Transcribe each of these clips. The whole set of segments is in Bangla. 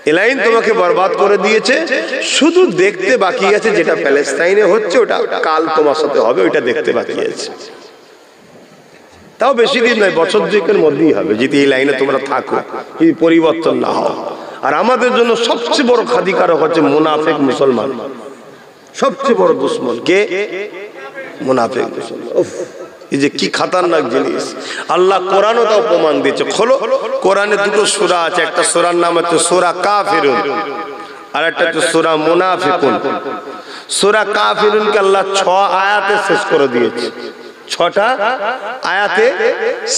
এই লাইন তোমাকে বরবাদ করে দিয়েছে, শুধু দেখতে বাকি আছে যেটা প্যালেস্টাইনে হচ্ছে, ওটা কাল তোমার সাথে হবে, ওইটা দেখতে বাকি আছে। তাও বেশি দিন নয়, বছর দুয়েকের মধ্যেই হবে, যদি এই লাইনে তোমরা থাকো, যদি পরিবর্তন না হয়। আর আমাদের জন্য সবচেয়ে বড় ক্ষতিকারক হচ্ছে মুনাফিক মুসলমান। সবচেয়ে বড় দুশ্মন কে? মুনাফিক মুসলমান। এই যে কি খতরনাক জিনিস, আল্লাহ কোরআনও তাও প্রমাণ দিয়েছে। খোলো, কোরআনে দুটো সূরা আছে, একটা সূরার নাম হচ্ছে সূরা কাফিরুন, আর একটা হচ্ছে সূরা মুনাফিকুন। সূরা কাফিরুনকে আল্লাহ 6 আয়াতে শেষ করে দিয়েছে, 6টা আয়াতে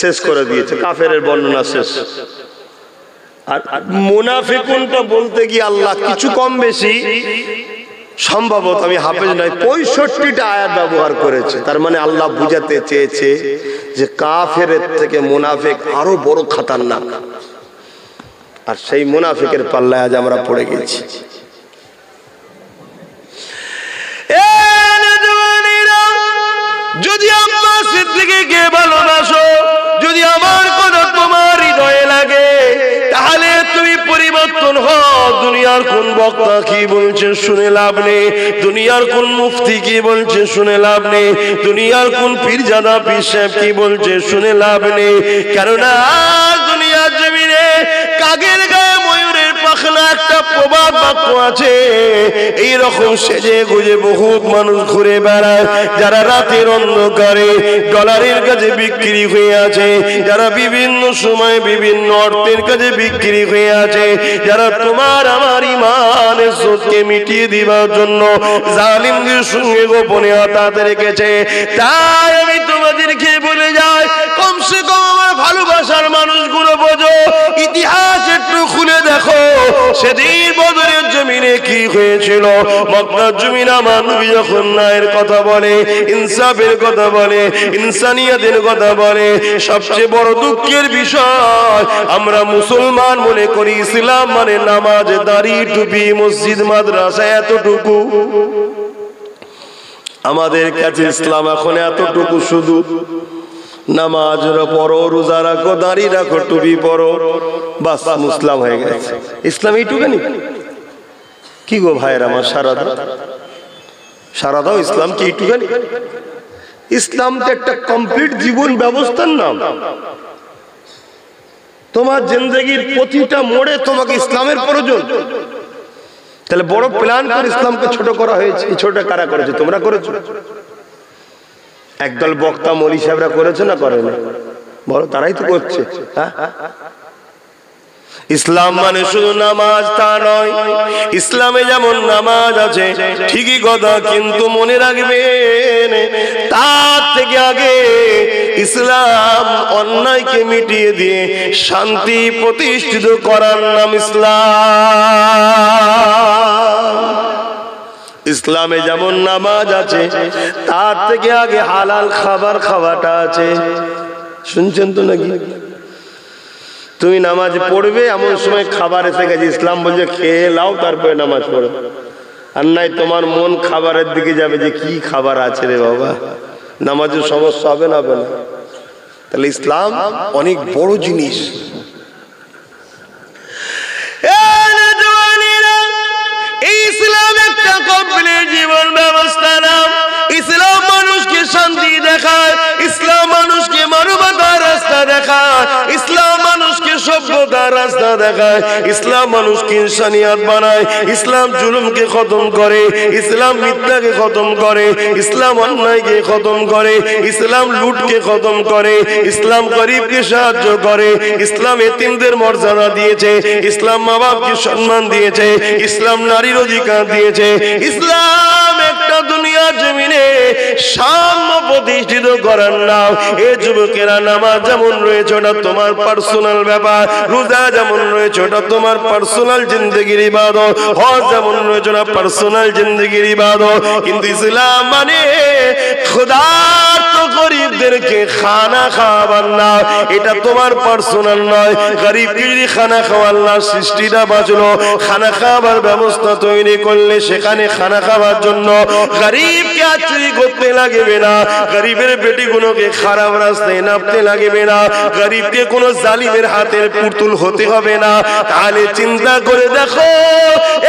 শেষ করে দিয়েছে, কাফেরের বর্ণনা শেষ। আর মুনাফিকুনটা বলতে গিয়ে আল্লাহ কিছু কম বেশি, সম্ভবত আমি হাফেজ নয়, 65টা আয়াত ব্যবহার করেছে। তার মানে আল্লাহ বুঝাতে চেয়েছে যে কাফেরের থেকে মুনাফিক আরো বড় খতরনাক। আর সেই মুনাফিকের পাল্লায় আজ আমরা পড়ে গেছি। যদি আম্মা সিদ্দিকীকে ভালোবাসো, যদি আমার কথা তোমার হৃদয়ে লাগে, তাহলে তুমি পরিবর্তন হও। দুনিয়ার কোন বক্তা কি বলছে শুনে লাভ নেই, দুনিয়ার কোন মুফতি কি বলছে শুনে লাভ নেই, দুনিয়ার কোন পীরজাদা পীর সাহেব কি বলছে শুনে লাভ নেই। কেননা দুনিয়ার জমিনে কাগের গায়ে ময়ূরের পাখনা একটা প্রবাদ বাক্য আছে। এইরকম সেজে গুজে বহুত মানুষ ঘুরে বেড়ায়, যারা রাতের অন্ধকারে ডলারের কাছে বিক্রি হয়ে আছে, যারা বিভিন্ন সময় বিভিন্ন অর্থের কাছে বিক্রি হয়ে আছে, যারা তোমার আমার ইমানের জোরকে মিটিয়ে দিবার জন্য জালিমদের সঙ্গে গোপনে হাত রেখেছে। তাই আমি তোমাদেরকে বলে যাই, কমসে কম আমার ভালোবাসার মানুষগুলো বোঝো, ইতিহাস একটু খুলে দেখো। সেদিন বদরের জমিনে কি হয়েছিল, মক্কার জমিনে আমার নবী যখন ন্যায়ের কথা বলে, ইনসাফের কথা বলে, ইনসানিয়াতের কথা বলে, সবচেয়ে বড় দুঃখের বিষয় আমরা মুসলমান মনে করি ইসলাম মানে নামাজ, দাড়ি, টুপি, মসজিদ, মাদ্রাসা, এতটুকু। আমাদের কাছে ইসলাম এখন এতটুকু, শুধু নামাজ পড়ো, রোজা রাখো, দাড়ি রাখো, টুপি পরো, বাস মুসলিম হয়ে গেছে। ইসলাম এইটুকুনি কি গো ভাইয়ের আমার? সারা দাও, ইসলাম কি এইটুকুনি? ইসলাম তো একটা কমপ্লিট জীবন ব্যবস্থার নাম। তোমার জিন্দেগির প্রতিটা মোড়ে তোমাকে ইসলামের প্রয়োজন। তাহলে বড় প্ল্যান করে ইসলামকে ছোট করা হয়েছে। এই ছোট কারা করেছে? তোমরা করেছো। একদল বক্তা মৌলী সাহেবরা করেছে না করেনি? বলো, তারাই তো করছে। ইসলাম মানে শুধু নামাজ তা নয়, ইসলামে যেমন নামাজ আছে ঠিকই কথা, কিন্তু মনে রাখবেন তার থেকে আগে ইসলাম অন্যায়কে মিটিয়ে দিয়ে শান্তি প্রতিষ্ঠিত করার নাম ইসলাম। ইসলামে যেমন নামাজ আছে তার থেকে আগে হালাল খাবার খাওয়াটা আছে। শুনছেন তো নাকি? তুমি নামাজ পড়বে, এমন সময় খাবার এসে গেছে, ইসলাম বলছে খেয়ে লাও তারপরে নামাজ পড়ো। আর নাই তোমার মন খাবারের দিকে যাবে যে কি খাবার আছে রে বাবা, নামাজের সমস্যা হবে না? হবে না। তাহলে ইসলাম অনেক বড় জিনিস। এই ইসলাম একটা কমপ্লিট জীবন ব্যবস্থা নাম। ইসলাম মানুষকে শান্তি দেখায়, ইসলাম মানুষকে মানবতার রাস্তা দেখায়, ইসলাম মানুষকে সভ্যতার রাস্তা দেখায়, ইসলাম মানুষকে ইনসানিয়াত বানায়, ইসলাম জুলুমকে খতম করে, ইসলাম মিথ্যাকে খতম করে, ইসলাম অন্যায়কে খতম করে, ইসলাম লুটকে খতম করে, ইসলাম গরিবকে সাহায্য করে, ইসলাম এতিমদের মর্যাদা দিয়েছে, ইসলাম মা বাপকে সম্মান দিয়েছে, ইসলাম নারীর অধিকার দিয়েছে। ইসলাম একটা দুনিয়ার জমিনে সাম্য প্রতিষ্ঠিত করার নাম। এ যুবকেরা, নামাজ যেমন রয়েছে ওটা তোমার পার্সোনাল ব্যাপার, রোজা যেমন রয়েছে ওটা তোমার পার্সোনাল জিন্দেগির ইবাদত, হজ যেমন রয়েছে ওটা পার্সোনাল জিন্দেগির ইবাদত। কিন্তু ইসলাম মানে ক্ষুধার্ত গরিবদেরকে খানা খাওয়াবার নাম, এটা তোমার পার্সোনাল নয়। গরিবকে যদি খানা খাওয়ার না, সৃষ্টিটা বাঁচলো, খানা খাওয়াবার ব্যবস্থা তৈরি করলে সেখানে খানা খাওয়ার জন্য গরিব গরিবকে আর চুরি করতে লাগবে না, গরিবের বেটিগুলোকে খারাপ রাস্তায় নামতে লাগবে না, গরিবকে কোনো জালিমের হাতের পুতুল হতে হবে না। তাহলে চিন্তা করে দেখো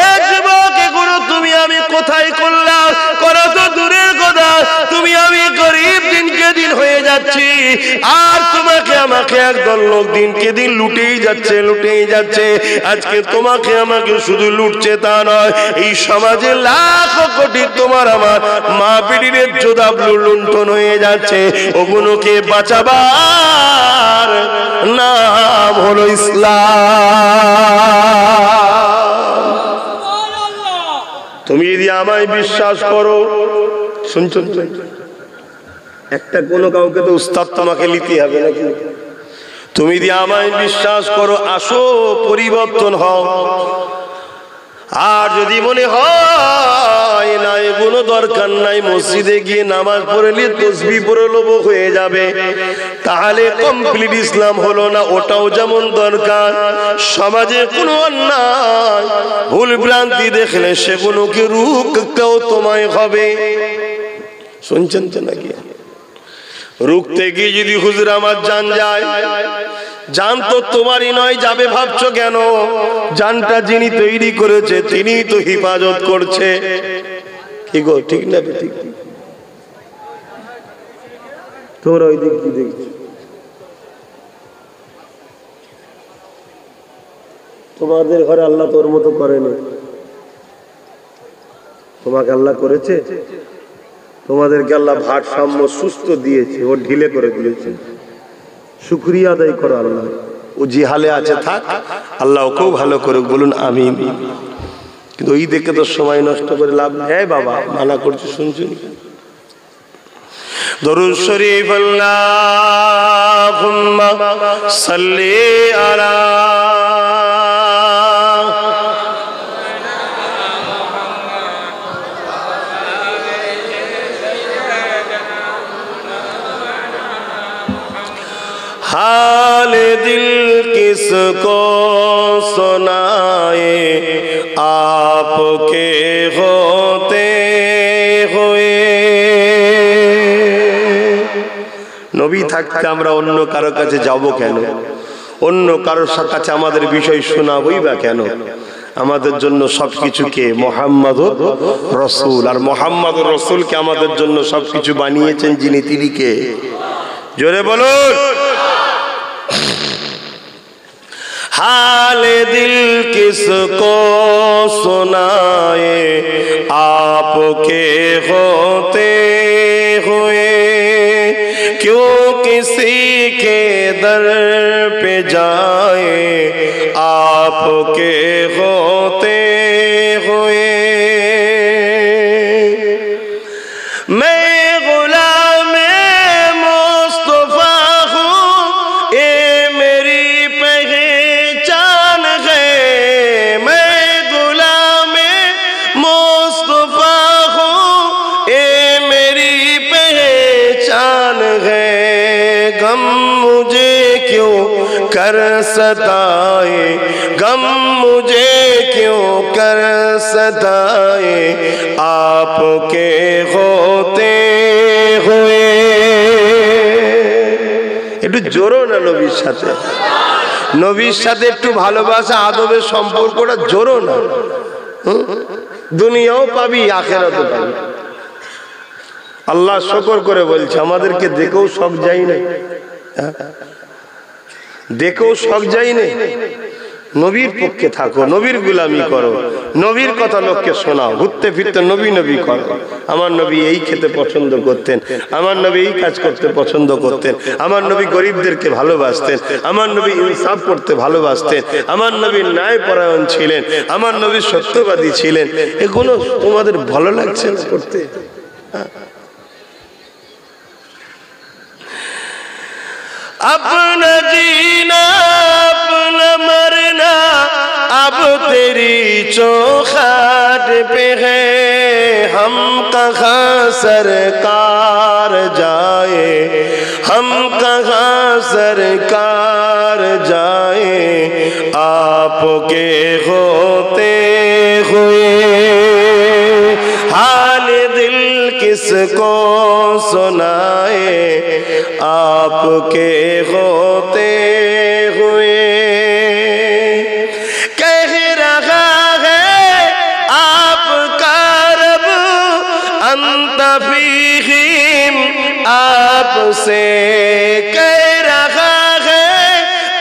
এ যুবক, এগুলো তুমি আমি কোথায় করলাম? করা তো দূরের কথা, তুমি আমি গরিব দিনকে দিন হয়ে যাচ্ছি, আর তোমাকে আমাকে একদল লোক দিনকে দিন লুটেই যাচ্ছে, লুটেই যাচ্ছে। আজকে তোমাকে আমাকে শুধু লুটছে তা নয়, এই সমাজে লাখ কোটি তোমার আমার মা পিটির জোদাবলু লুণ্ঠন হয়ে যাচ্ছে। ওগুলোকে বাঁচাবার নাম হলো ইসলাম। তুমি যদি আমায় বিশ্বাস করো, শুনছেন, একটা কোনো কাউকে তো উস্তাদ তোমাকে নিতে হবে নাকি? তুমি যদি আমায় বিশ্বাস করো, আসো পরিবর্তন হও। আর যদি মনে হয় না এগুলো দরকার নাই, মসজিদে গিয়ে নামাজ পড়লে তাসবিহ পড়ে লোভ হয়ে যাবে, তাহলে কমপ্লিট ইসলাম হলো না। ওটাও যেমন দরকার, সমাজে কোনো অন্যায় ভুল ভ্রান্তি দেখলে সেগুলোকে রুখতেও তোমায় হবে। শুনছেন তো নাকি? রুখতে গিয়ে যদি হুজুর আমার জান যায়, জান তো তোমারই নয়, যাবে ভাবছো কেন? জানটা যিনি তৈরি করেছে তিনি তো হিফাজত করছে। কি গো, ঠিক না? ঠিক। তোমরা ওই দিক কি দেখছো? তোমাদের ঘরে আল্লাহ তোর মতো করেনি, তোমাকে আল্লাহ করেছে। তোমাদেরকে আল্লাহ ভারসাম্য সুস্থ দিয়েছে, ও ঢিলে করে দিয়েছে। শুকরিয়া আদায় করো আল্লাহ। ও যে হালে আছে থাক, আল্লাহ ওকেও ভালো করুক, বলুন আমিন। কিন্তু ওই দেখে তো সময় নষ্ট করে লাভ নেই। বাবা মানা করছে, শুনছেন? দরুদ শরীফ আল্লাহুম্মা সাল্লি আলা हाल दिल किसको सुनाए आपके होते हुए। নবী থাকতে আমরা অন্য কারো কাছে যাব কেন? অন্য কারোর কাছে আমাদের বিষয় শোনাবই বা কেন? আমাদের জন্য সবকিছু কে? মুহাম্মাদুর রাসূল। আর মুহাম্মাদুর রাসূলকে আমাদের জন্য সবকিছু বানিয়েছেন যিনি, তিনি কে? জোরে বলুন। हाल दिल किसको सुनाए आपके होते हुए, क्यों किसी के दर पे जाए आपके होते हुए। मैं गुलाम मुस्तफा हूँ, ये मेरी पहचान है। मैं गुलाम मुस्तफा हूँ, ये मेरी पहचान है। गम मुझे क्यों कर सताए, गम मुझे क्यों कर सताए आपके होते हुए। একটু জোরো না নবীর সাথে, নবীর সাথে একটু ভালোবাসা আদবের সম্পর্কটা জোরো না। দুনিয়াও পাবি, আখিরাতও পাবি। আল্লাহ শুকর করে বলছে, আমাদেরকে দেখেও শখ যায় না, দেখেও শখ যায় না। নবীর পক্ষে থাকো, নবীর গোলামি করো, নবীর কথা লোককে শোনাও, ঘুরতে ফিরতে নবী নবী করো। আমার নবী এই খেতে পছন্দ করতেন, আমার নবী এই কাজ করতে পছন্দ করতেন, আমার নবী গরিবদেরকে ভালোবাসতেন, আমার নবী ইনসাফ করতে ভালোবাসতেন, আমার নবী ন্যায় পরায়ণ ছিলেন, আমার নবী সত্যবাদী ছিলেন। এগুলো তোমাদের ভালো লাগছে না করতে? अपना जीना अपना मरना अब तेरी चौखट पे है। हम कहाँ सरकार जाए, हम कहाँ सरकार जाए आपके होते हुए। हाल दिल किसको सुनाए आपके होते हुए। कह रहा है आपका रब अंत फीहिम, आपसे कह रहा है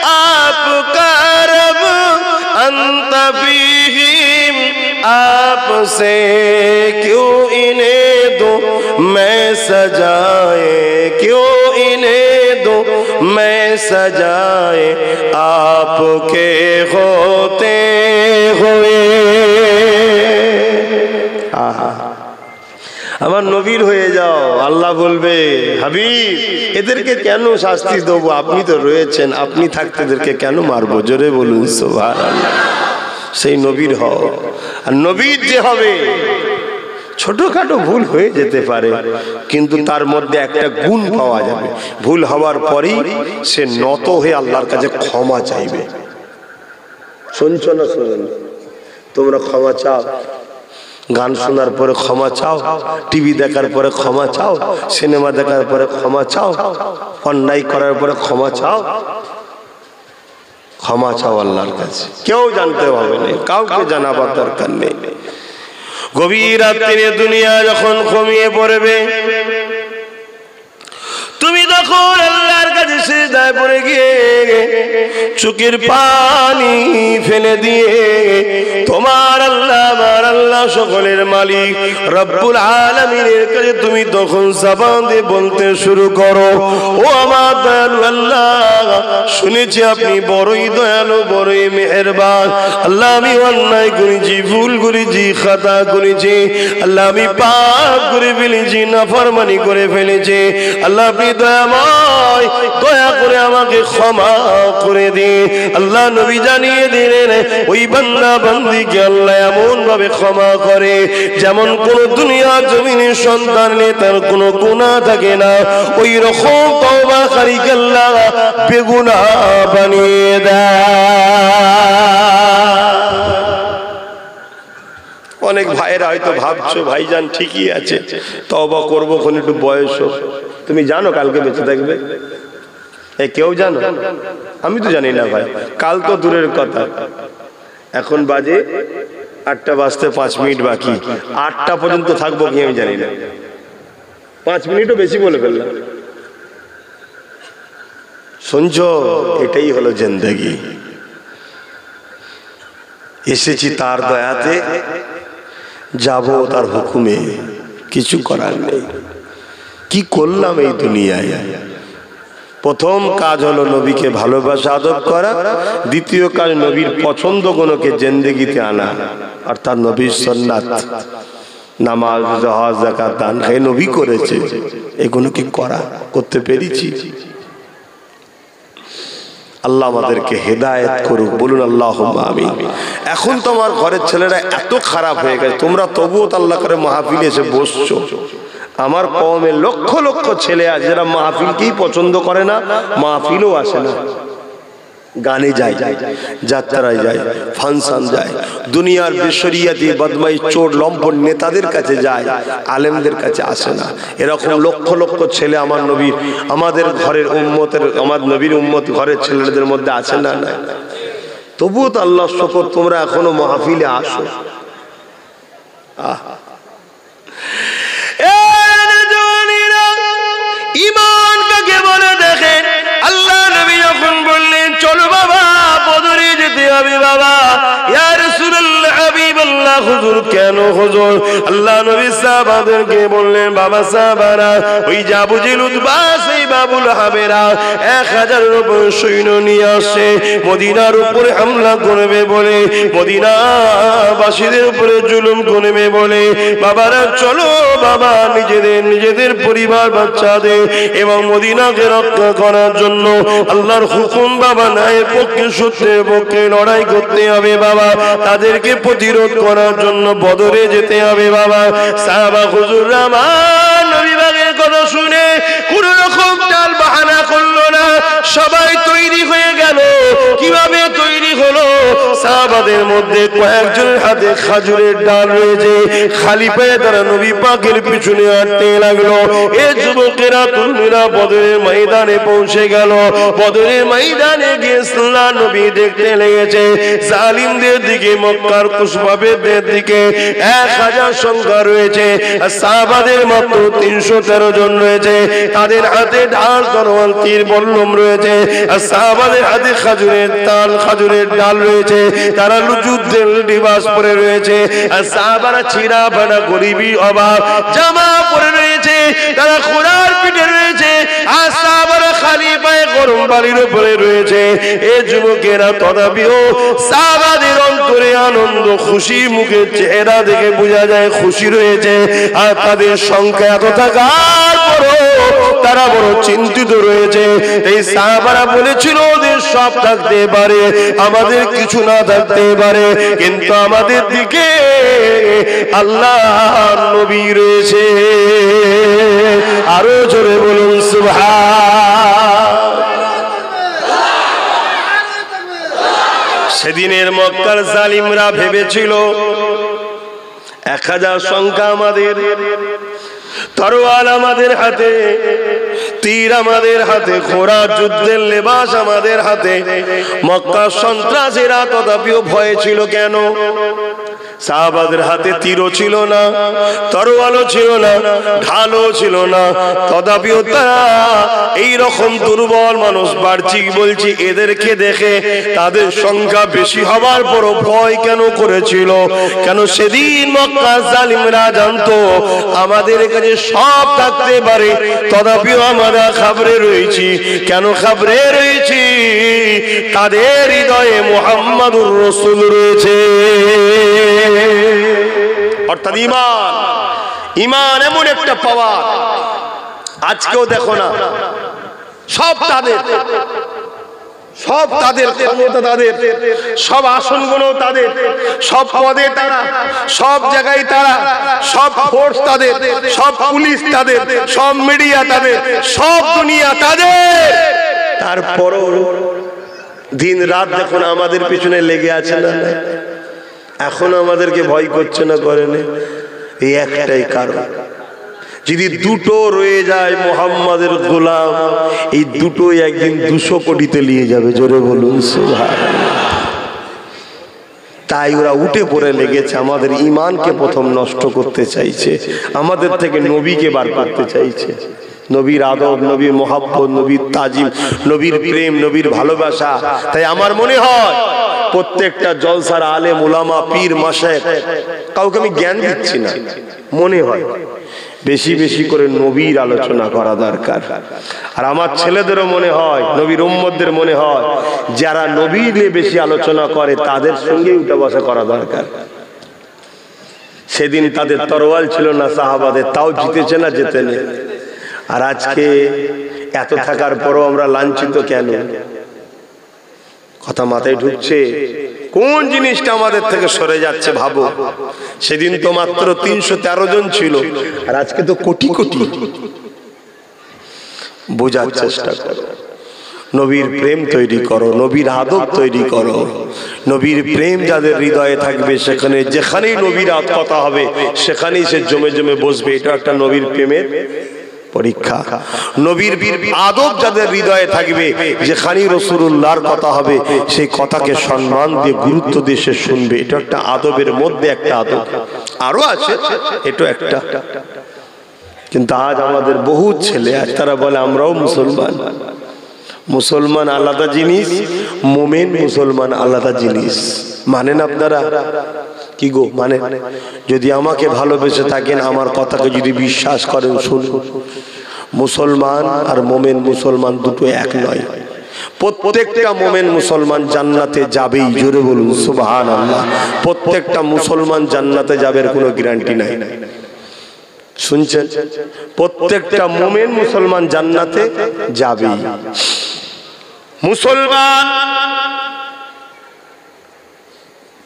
आपका रब अंत फीहिम, आपसे क्यों इन्हें दूं मैं सजाए, क्यों इन्हें दूं मैं सजाए आपके होते हुए। আমার নবীর হয়ে যাও। আল্লাহ বলবে হাবিব এদেরকে কেন শাস্তি দেবো, আপনি তো রয়েছেন, আপনি থাকতে এদেরকে কেন মারবো? জোরে বলুন সুবহানাল্লাহ। সেই নবীর হও। আর নবীর যে হবে ছোটখাটো ভুল হয়ে যেতে পারে, কিন্তু তার মধ্যে একটা গুণ পাওয়া যাবে, ভুল হওয়ার পরেই সে নত হয়ে আল্লাহর কাছে ক্ষমা চাইবে। শুনছো না শোনেন? তোমরা ক্ষমা চাও, গান শোনার পরে ক্ষমা চাও, টিভি দেখার পরে ক্ষমা চাও, সিনেমা দেখার পরে ক্ষমা চাও, অন্যায় করার পরে ক্ষমা চাও। ক্ষমা চাও আল্লাহর কাছে, কেউ জানতে হবে না, কাউকে জানাবার দরকার নেই। গভীর রাত্রিরে দুনিয়া যখন ঘুমিয়ে পড়বে, তুমি তখন আল্লাহর কাছে সিজদায় পড়ে গিয়ে চোখের পানি ফেলে দিয়ে তোমার আল্লাহ আমার আল্লাহ সকলের মালিক রব্বুল আলামিনের কাছে তুমি তখন জবান দিয়ে বলতে শুরু করো, ও আমার দয়ালু আল্লাহ, শুনেছি আপনি বড়ই দয়ালু, বড়ই মেহেরবান। আল্লাহ আমি অন্যায় করেছি, ভুল করেছি, খাতা করেছি, আল্লাহ আমি পাপ করে ফেলেছি, নাফরমানি করে ফেলেছি। আল্লাহ আপনি দয়াময়, দয়া করে আমাকে ক্ষমা করে দিন। আল্লাহ নবী জানিয়ে দিলেন ওই বান্দা বান্দিকে আল্লাহ এমন ভাবে ক্ষমা করে যেমন কোন দুনিয়ার জমিনে সন্তান নেই, তার কোনো গুনাহ থাকে না, ওই রকম তওবাকারীকে আল্লাহ বেগুনাহ বানিয়ে দেয়। অনেক ভাইয়েরা হয়তো ভাবছো ভাইজান ঠিকই আছে, তওবা করবো কোন একটু বয়স হোক। তুমি জানো কালকে বেঁচে থাকবে? এ কেউ জানো? আমি তো জানি না ভাই, কাল তো দূরের কথা। এখন বাজে 8টা বাজতে 5 মিনিট বাকি, 8টা পর্যন্ত থাকবো কি আমি জানি না। 5 মিনিটও বেশি বলে ফেললাম। শুনছো, এটাই হলো জিন্দেগি। এসেছি তার দয়াতে, যাবো তার হুকুমে, কিছু করার নেই। কি করলাম এই দুনিয়ায়? প্রথম কাজ হলো নবীকে ভালোবাসা আদব করা, দ্বিতীয় কাজ নবীর পছন্দ কোনকে জিন্দেগিতে আনা, আর তার নবীর সুন্নাত নামাজ, হজ, যাকাত, দান হে নবী করেছে, এগুলো কি করতে পেরেছি? আল্লাহ আমাদেরকে হেদায়েত করুক, বলুন আল্লাহুম্মা আমিন। এখন তোমার ঘরের ছেলেরা এত খারাপ হয়ে গেছে, তোমরা তবুও তো আল্লাহ করে মাহফিলে এসে বসছো। আমার কওমে লক্ষ লক্ষ ছেলে আছে যারা মাহফিলকেই পছন্দ করে না, মাহফিলও আসে না, গানে যায়, যাত্রায় যায়, ফাংশন যায়, দুনিয়ার বেশরিয়াতি বদমাই চোর লম্পট নেতাদের কাছে যায়, আলেমদের কাছে আসে না। এরকম লক্ষ লক্ষ ছেলে আমার নবীর, আমাদের ঘরের উম্মতের, আমার নবীর উম্মত ঘরের ছেলেদের মধ্যে আছে না? না। তবুও তো আল্লাহ শুকর তোমরা এখনো মাহফিলে আসো। ঈমান কাকে বলে দেখেন, আল্লাহ নবী যখন বললেন চলো বাবা বদরে যেতে হবে, বাবা ইয়া রাসূলুল্লাহ হাবিবাল্লাহ, হুজুর কেন হুজুর? আল্লাহ নবী সাহাবাদেরকে বললেন বাবা সাহাবারা, ওই যে আবু জেহেল উতবা সেই বাবুল হাবেরা 1000-এর উপর সৈন্য নিয়ে আসে, মদিনার উপরে হামলা করবে বলে, মদিনাবাসীদের উপরে জুলুম করবে বলে। বাবারা চলো বাবা, নিজেদের পরিবার বাচ্চাদের এবং মদিনাকে রক্ষা করার জন্য আল্লাহর হুকুম বাবা ন্যায়ের পক্ষে সত্যের পক্ষে লড়াই করতে হবে বাবা, তাদেরকে প্রতিরোধ করার জন্য বদরে যেতে হবে বাবা। সাহাবা হুজুররা আমার নবী পাকের কথা শুনে কোন রকম টাল বাহানা করলো না, সবাই তৈরি হয়ে গেল। কিভাবে তৈরি হলো? সাহাবাদের মধ্যে কয়েকজনের হাতে খাজুরের ডাল রয়েছে, খালি পায়ে তারা নবী পাকের পিছনে হাঁটতে লাগলো। এ যুবকেরা তরুণীরা বদরের ময়দানে পৌঁছে গেল। বদরের ময়দানে গিয়ে আল্লাহ নবী দেখতে লেগেছে জালিমদের দিকে, মক্কার কুশবাবেদের দিকে 1000 সংখ্যা রয়েছে, আর সাহাবাদের মাত্র 313 জন রয়েছে। তাদের হাতে ঢাল, তরোয়াল, তীর, বল্লম রয়েছে, আর সাহাবাদের হাতে খাজুরের ডাল রয়েছে। তারা যুদ্ধের লিবাস পরে রয়েছে, আর সাহাবারা ছিঁড়া ফাটা গরিবী অভাব জামা পরে রয়েছে। তারা ঘোড়ার পিঠে রয়েছে, আর সাহাবারা খালি পায়ে গরম বালির উপরে রয়েছে। এই যুবকেরা তথাপিও সাহাবাদের অন্তরে আনন্দ, খুশি, মুখের চেহারা দেখে বোঝা যায় খুশি রয়েছে। আর তাদের সংখ্যা এত থাকার পরও তারা বড় চিন্তিত রয়েছে। এই সাহাবারা বলেছিল ওদের সব থাকতে পারে, আমাদের কিছু না থাকতে পারে, কিন্তু আমাদের দিকে আল্লাহর নবী রয়েছে। আরো জোরে বলুন সুবহান। সেদিনের মক্কার জালিমরা ভেবেছিল 1000 সংখ্যা আমাদের, তরোয়াল আমাদের হাতে, তীর আমাদের হাতে, ঘোড়া যুদ্ধের লেবাস আমাদের হাতে। মক্কার সন্ত্রাসীরা তথাপিও ভয়ে ছিল। কেন? সাহাবাদের হাতে তীরও ছিল না, তরোয়ালও ছিল না, ঢালও ছিল না, তথাপিও তারা এইরকম দুর্বল মানুষ, বার্চিক বলছি, এদেরকে দেখে তাদের সংখ্যা বেশি হবার পরও ভয় কেন করেছিল? কেন? সেদিন মক্কার জালিমরা জানতো আমাদের কাছে সব থাকতে পারে, তথাপিও আমরা খাবরে রয়েছি। কেন খাবরে রয়েছি? তাদের হৃদয়ে মুহাম্মাদুর রাসূল রয়েছে। অর্থাৎ ঈমান এমন একটা পাওয়ার, আজকেও দেখো না, সব তাদের, সব তাদের ক্ষমতা, তাদের সব আসনগুলো, তাদের সব পদে তারা, সব জায়গায় তারা, সব ফোর্স তাদের, সব পুলিশ তাদের, সব মিডিয়া তাদের, সব দুনিয়া তাদের। তারপরও দিন রাত দেখুন আমাদের পিছনে লেগে আছে না? এখন আমাদেরকে ভয় করছে না, করে না? এই একটাই কারণ, যদি দুটো রয়ে যায় মুহাম্মাদের গোলাম, এই দুটোই একদিন 200 কোটিতে নিয়ে যাবে। জোরে বলুন সুবহানাল্লাহ। তাই ওরা উঠে পড়ে লেগেছে, আমাদের ঈমানকে প্রথম নষ্ট করতে চাইছে, আমাদের থেকে নবীকে বার করতে চাইছে। নবীর আদব, নবীর মোহাব্বত, নবীর তাজিম, নবীর প্রেম, নবীর ভালোবাসা। তাই আমার মনে হয় প্রত্যেকটা জলসার আলেম, উলামা, পীর, মাশায়েখ, কাউকে আমি জ্ঞান দিচ্ছি না, মনে হয় বেশি বেশি করে নবীর আলোচনা করা দরকার। আর আমার ছেলেদেরও মনে হয়, নবীর উম্মতদের মনে হয়, যারা নবী নিয়ে বেশি আলোচনা করে তাদের সঙ্গে উঠা বসা করা দরকার। সেদিন তাদের তরোয়াল ছিল না সাহাবাদের, তাও জিতেছে না, যেতে নেই। আর আজকে এত থাকার পরও আমরা লাঞ্ছিত কেন? কথা মাথায় ঢুকছে? কোন জিনিসটা আমাদের থেকে সরে যাচ্ছে ভাবো। সেদিন তো মাত্র 313 জন ছিল, আর আজকে তো কোটি কোটি। বোঝার চেষ্টা করো, নবীর প্রেম তৈরি করো, নবীর আদব তৈরি করো। নবীর প্রেম যাদের হৃদয়ে থাকবে, সেখানে যেখানেই নবীর কথা হবে সেখানেই সে জমে জমে বসবে। এটা একটা নবীর প্রেমের পরীক্ষা। নবীর আদব যাদের হৃদয়ে থাকবে, যেখানেই রাসূলুল্লাহর কথা হবে সেই কথাকে সম্মান দিয়ে, গুরুত্ব দিয়ে সে শুনবে। এটা একটা আদবের মধ্যে একটা আদব, আরো আছে, এটা একটা। কিন্তু আজ আমাদের বহু ছেলে, আজ তারা বলে আমরাও মুসলমান। মুসলমান আলাদা জিনিস, মুমিন মুসলমান আলাদা জিনিস। মানেন আপনারা? কি গো মানে? যদি আমাকে ভালোবেসে থাকেন, আমার কথাকে যদি বিশ্বাস করেন, শুনুন, মুসলমান আর মুমিন মুসলমান দুটো এক নয়। প্রত্যেকটা মুমিন মুসলমান জান্নাতে যাবেই। জোরে বলুন সুবহানাল্লাহ। প্রত্যেকটা মুসলমান জান্নাতে যাবের কোনো গ্যারান্টি নাই। শুনছেন? প্রত্যেকটা মুমিন মুসলমান জান্নাতে যাবেই। মুসলমান,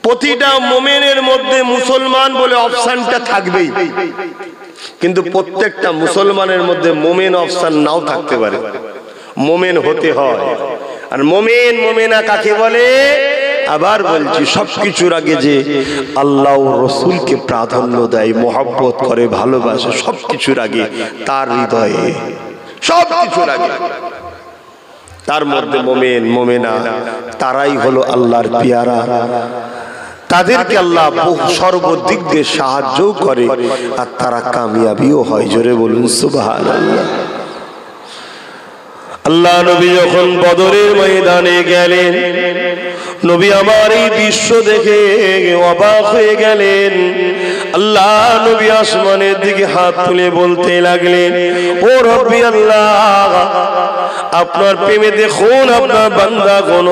প্রতিটা মুমিনের মধ্যে মুসলমান বলে অপশনটা থাকবেই, কিন্তু প্রত্যেকটা মুসলমানের মধ্যে মুমিন অপশন নাও থাকতে পারে। মোমেন হতে হয়। আর মোমেন মোমেনা কাকে বলে? আবার বলছি, সবকিছুর আগে যে আল্লাহ ও রসুলকে প্রাধান্য দেয়, মহব্বত করে, ভালোবাসে, সবকিছুর আগে তার হৃদয়ে, সবকিছুর আগে তার মধ্যে মোমেন মোমেনা তারাই হলো আল্লাহর পেয়ারা। তাদেরকে আল্লাহ সর্বদিক দিয়ে সাহায্য করে আর তারা কামিয়াবিও হয়। জোরে বলুন সুবহানাল্লাহ। আল্লাহ নবী যখন বদরের ময়দানে গেলেন, নবী আমার এই দৃশ্য দেখে অবাক হয়ে গেলেন। আল্লাহ নবী আসমানের দিকে হাত তুলে বলতে লাগলেন, ও রব্বি আল্লাহ, আপনার প্রেমে দেখুন আপনার বান্দা কোন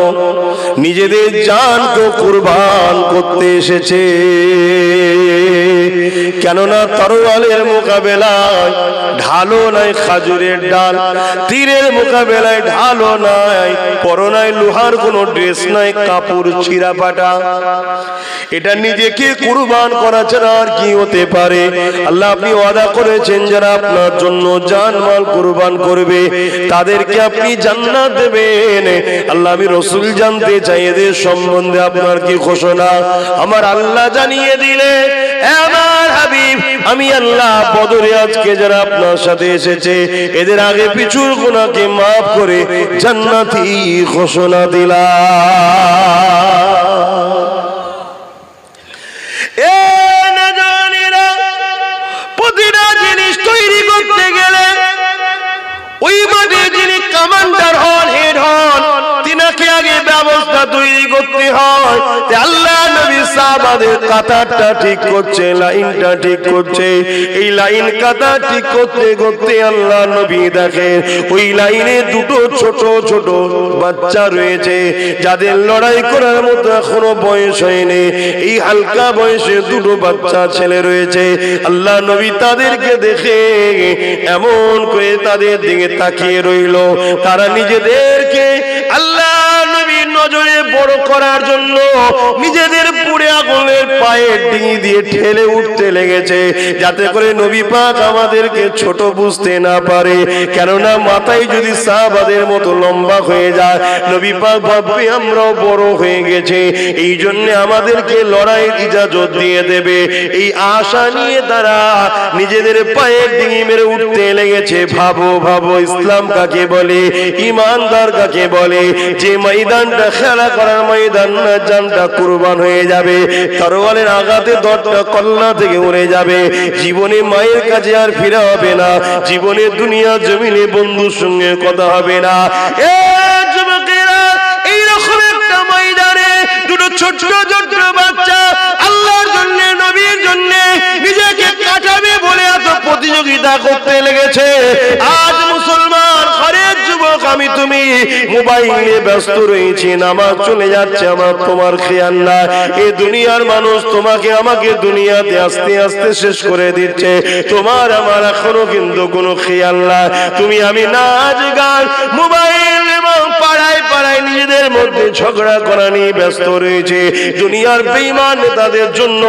নিজেদের জানকে কুরবান করতে এসেছে। কেননা তরোয়ালের মোকাবেলায় ঢালো নাই খাজুরের ডাল, তীরের মোকাবেলায় ঢালো নাই, পরনায় লোহার কোনো ড্রেস নাই, কাপড় ছিঁড়া ফাটা। এটা নিজেকে কুরবান করা ছাড়া আর কি হতে পারে? আল্লাহ আপনি ওয়াদা করেছেন যারা আপনার জন্য জানমাল কুরবান করবে তাদেরকে আপনি জান্নাত দেবেন। আল্লাহ আমি রসুল জানতে চাই এদের সম্বন্ধে আপনার কি ঘোষণা? আমার আল্লাহ জানিয়ে দিলে, আমার হাবিব আমি আল্লাহ বদরে আজকে যারা আপনার সাথে এসেছে এদের আগে পিছুর গুনাহকে মাফ করে জান্নাতি ঘোষণা দিলাম। প্রতিটা জিনিস তৈরি করতে গেলে ওই মাঠে যিনি কমান্ডার হন, হেড হন, তিনাকে আগে ব্যবস্থা তৈরি করতে হয়। আল্লাহ নবী সাহাবাদের কাতারটা ঠিক করছে, লাইনটা ঠিক করছে। এই লাইন কাতার ঠিক করতে করতে আল্লাহ নবী দেখেন ওই লাইনে দুটো ছোট ছোট বাচ্চা রয়েছে যাদের লড়াই করার মতো এখনো বয়স হয়নি। এই হালকা বয়সে দুটো বাচ্চা ছেলে রয়েছে। আল্লাহ নবী তাদেরকে দেখে এমন করে তাদের দিকে তাকিয়ে রইল। তারা নিজেদেরকে আল্লাহ নবীর নজরে বড় করার জন্য নিজেদের পুড়ে আগুনের পায়ের ডিঙি দিয়ে ঠেলে উঠতে লেগেছে, যাতে করে নবী পাক আমাদেরকে ছোট বুঝতে না পারে। কেননা মাথায় যদি সাহাবাদের মতো লম্বা হয়ে যায়, নবী পাক ভাববে আমরাও বড় হয়ে গেছে, এই জন্য আমাদেরকে লড়াইয়ের ইজাজত দিয়ে দেবে। এই আশা নিয়ে তারা নিজেদের পায়ের ডিঙি মেরে উঠতে লেগেছে। ভাবো ভাবো, ইসলাম কাকে বলে, ইমানদার কাকে বলে? যে ময়দানটা খেলা করার ময়দান না, জানটা কুরবান হয়ে যাবে, তরোয়ালের আঘাতে দরটা কল্লা থেকে উড়ে যাবে, জীবনে মায়ের কাছে আর ফিরে হবে না, জীবনে দুনিয়া জমিনে বন্ধুর সঙ্গে কথা হবে না। যুবকেরা, এইরকম একটা ময়দানে দুটো ছোট্ট ছোট্ট বাচ্চা আল্লাহর জন্য, নবীর জন্য নিজেকে কাটাবে বলে এত প্রতিযোগিতা করতে লেগেছে। আজ মুসলমান ঘরের যুবক আমি তুমি মোবাইলে ব্যস্ত রয়েছি, নামাজ চলে যাচ্ছে, আমার তোমার খেয়াল না। এই দুনিয়ার মানুষ তোমাকে আমাকে দুনিয়াতে আস্তে আস্তে শেষ করে দিচ্ছে, তোমার আমার এখনো কিন্তু কোনো খেয়াল না। তুমি আমি নাচ গান মোবাইল এবং পাড়ায় পাড়ায় নিজেদের মধ্যে ঝগড়া করা নিয়ে ব্যস্ত রয়েছে। দুনিয়ার বেঈমান নেতাদের জন্য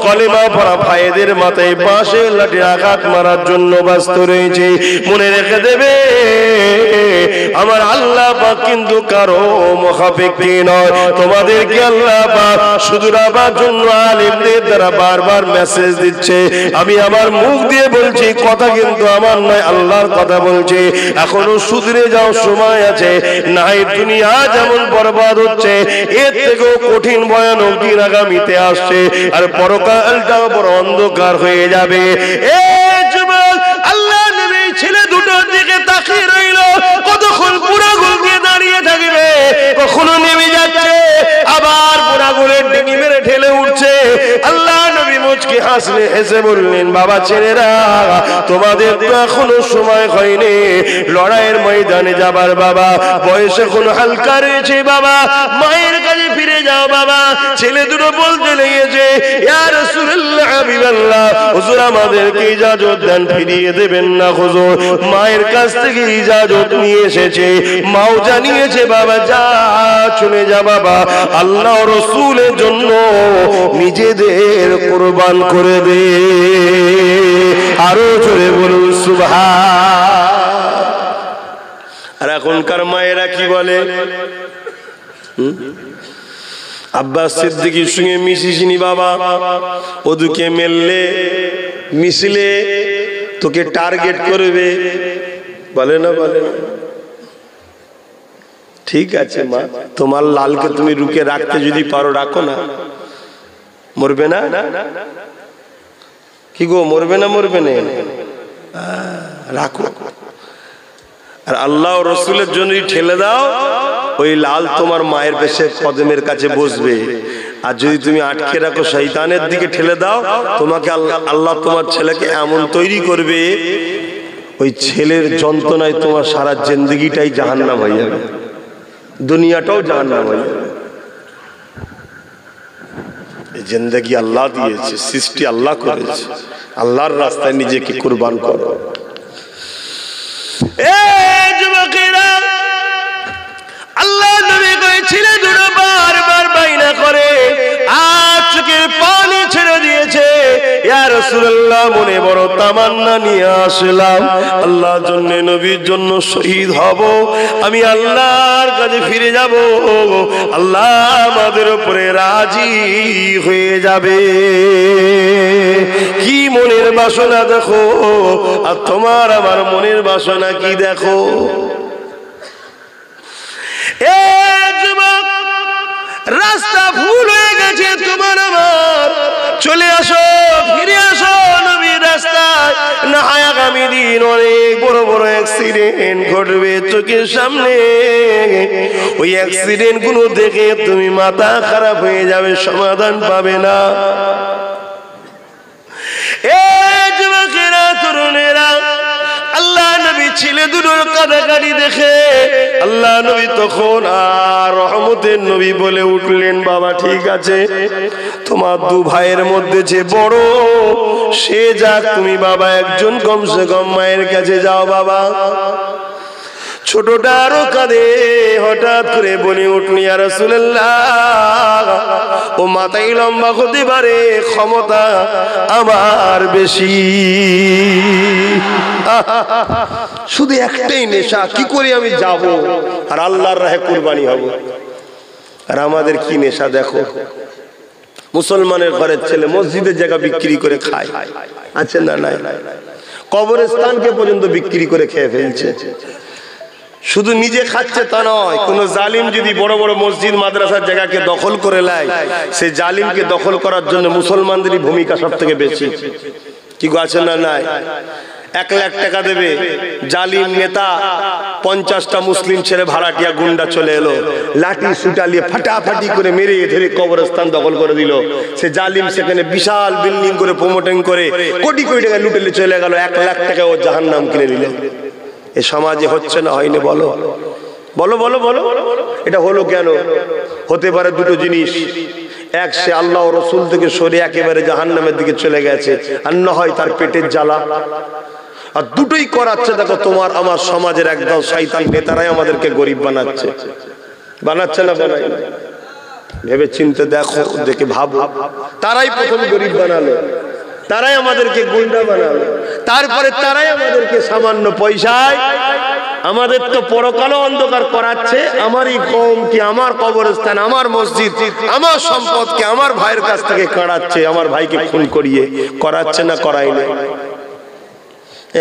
কলেমা পড়া ভাইদের মাথায় বাঁশের লাঠি আঘাত মারার জন্য ব্যস্ত রয়েছে। মনে রেখে দেবে, আমার আল্লাহ পাক কিন্তু কারো মুখাপেক্ষী নয়। তোমাদেরকে আল্লাহ পাক শুধরাবার জন্য আলেমদের দ্বারা বারবার মেসেজ দিচ্ছে। আমি আমার মুখ দিয়ে বলছি, কথা কিন্তু আমার নয়, আল্লাহর কথা বলছে। এখনো শুধরে যাও, সময় আছে। নাই দুনিয়া যেমন বরবাদ হচ্ছে, এর থেকেও কঠিন ভয়ানক দিন আগামীতে আসছে, আর পরকালটাও বড় অন্ধকার হয়ে যাবে। এ যুবক, আল্লাহ নবী ছেলে দুটোর দিকে তাকিয়ে রইল। কতক্ষণ পুরা গুলকে দাঁড়িয়ে থাকবে? কখনো নেমে যাচ্ছে, আবার পুরা গুলের ডিঙি মেরে ঠেলে উঠছে। আল্লাহ নবী মুচকি হাসলে হেসে বললেন, বাবা ছেলেরা, তোমাদের তো এখনো সময় হয়নি লড়াইয়ের ময়দানে যাবার। বাবা বয়স এখনো হালকা রয়েছে, বাবা মায়ের কাছে ফিরে যাও। বাবা ছেলে দুটো বলতে লেগেছে, ইয়া রাসূলুল্লাহ, হাবিবাল্লাহ, হুজুর আমাদেরকে ইজাজত দেন, ফিরিয়ে দেবেন না হুজুর। মায়ের কাছ থেকে ইজাজত নিয়ে এসেছে, মাও জানিয়েছে, বাবা যা, চলে যা বাবা, আল্লাহ রাসূলের জন্য নিজেদের কুরবান করে দে। আরো জোরে বলুন সুবহান। আর এখনকার মায়েরা কি বলে, আব্বাস সিদ্দিকীর সঙ্গে মিশিসনি বাবা, ওদিকে মেললে মিশলে তোকে টার্গেট করবে, বলে না বলে না? ঠিক আছে মা, তোমার লালকে তুমি রুকে রাখতে যদি পারো রাখো না, মরবে না? কি গো, মরবে না? মরবে না, রাখো। আর আল্লাহ রসুলের জন্য ঠেলে দাও, ওই লাল তোমার মায়ের পেশে কদমের কাছে বসবে। আর যদি তুমি আটকে রাখো, শয়তানের দিকে ঠেলে দাও, তোমাকে আল্লাহ তোমার ছেলেকে এমন তৈরি করবে, ওই ছেলের যন্ত্রণায় তোমার সারা জিন্দেগিটাই জাহান্নাম হয়ে যাবে, দুনিয়াটাও জাহান্নাম হয়ে যাবে। জিন্দেগি আল্লাহ দিয়েছে, সৃষ্টি আল্লাহ করেছে, আল্লাহর রাস্তায় নিজেকে কুরবান করো। যুবকেরা, আল্লাহ নবী ছেলে দুটো বারবার বাইনা করে আর চোখের পানি ছেড়ে দিয়েছে। ইয়া রাসূলুল্লাহ, মনে বড় তামান্না নিয়ে আসলাম, আল্লাহর জন্য নবীর জন্য শহীদ হব, আমি আল্লাহর কাছে ফিরে যাব, আল্লাহ আমাদের উপরে রাজি হয়ে যাবে। কি মনের বাসনা দেখো, আর তোমার আমার মনের বাসনা কি দেখো। রাস্তা ভুল হয়ে গেছে তোমার আমার, চলে আসো, ফিরে আসো নবীর রাস্তায়। না হয় আগামী দিন অনেক বড় বড় অ্যাক্সিডেন্ট ঘটবে চোখের সামনে, ওই অ্যাক্সিডেন্ট গুলো দেখে তুমি মাথা খারাপ হয়ে যাবে, সমাধান পাবে না। যুবকেরা, তরুণেরা, আল্লাহ নবী ছেলে দুটোর কাঁদাকাটি দেখে আল্লাহ নবী তখন আর রহমতের নবী বলে উঠলেন, বাবা ঠিক আছে, তোমার দু ভাইয়ের মধ্যে যে বড় সে যাক, তুমি বাবা একজন কমসে কম মায়ের কাছে যাও বাবা। ছোটটা আরো কাঁদে, হঠাৎ করে বলে উঠলি, ইয়া রাসূলুল্লাহ, ও মাথায় লম্বা হতে পারে, ক্ষমতা আমার বেশি, শুধু একটাই নেশা, কি করে আমি যাব আর আল্লাহর রাহে কুরবানি হব। আর আমাদের কি নেশা দেখো, মুসলমানের ঘরের ছেলে মসজিদের জায়গা বিক্রি করে খায়, আছে না? নাই। কবরস্থানকে পর্যন্ত বিক্রি করে খেয়ে ফেলছে। শুধু নিজে খাচ্ছে তা নয়, কোন জালিম যদি বড় বড় মসজিদ মাদ্রাসার জায়গাকে দখল করে নেয়, সেই জালিমকে দখল করার জন্য মুসলমানদেরই ভূমিকা সব থেকে বেশি। কি আছে না? নাই। 1 লাখ টাকা দেবে জালিম নেতা, 50টা মুসলিম ছেলে ভাড়াটিয়া গুন্ডা চলে এলো, লাঠি সুটালিয়ে ফাটাফাটি করে মেরে ধরে কবরস্থান দখল করে দিল। সে জালিম সেখানে বিশাল বিল্ডিং করে প্রমোটিং করে কোটি কোটি টাকা লুটেলে চলে গেল, 1 লাখ টাকা ও জাহান্নাম কিনে নিল। এ সমাজে হচ্ছে না? হয়নি? বলো বলো বলো বলো। এটা হলো কেন? হতে পারে দুটো জিনিস, এক সে আল্লাহ ও রসুল থেকে সরে একেবারে জাহান্নামের দিকে চলে গেছে, আর না হয় তার পেটের জ্বালা। আর দুটোই করাচ্ছে দেখো তোমার আমার সমাজের একদম শয়তান নেতারাই আমাদেরকে গরিব বানাচ্ছে, বানাচ্ছে না? বানাই। ভেবে চিন্তে দেখো, দেখে ভাবো, তারাই প্রথম গরিব বানালো, তারাই আমাদেরকে গুন্ডা বানালো, তারপরে তারাই আমাদেরকে সামান্য পয়সায় আমাদের তো পরকাল অন্ধকার করাচ্ছে। আমারই কওমকে, আমার কবরস্থান, আমার মসজিদ, আমার সম্পদকে আমার ভাইয়ের কাছ থেকে কাড়াচ্ছে, আমার ভাইকে খুন করিয়ে করাচ্ছে না? করাইলে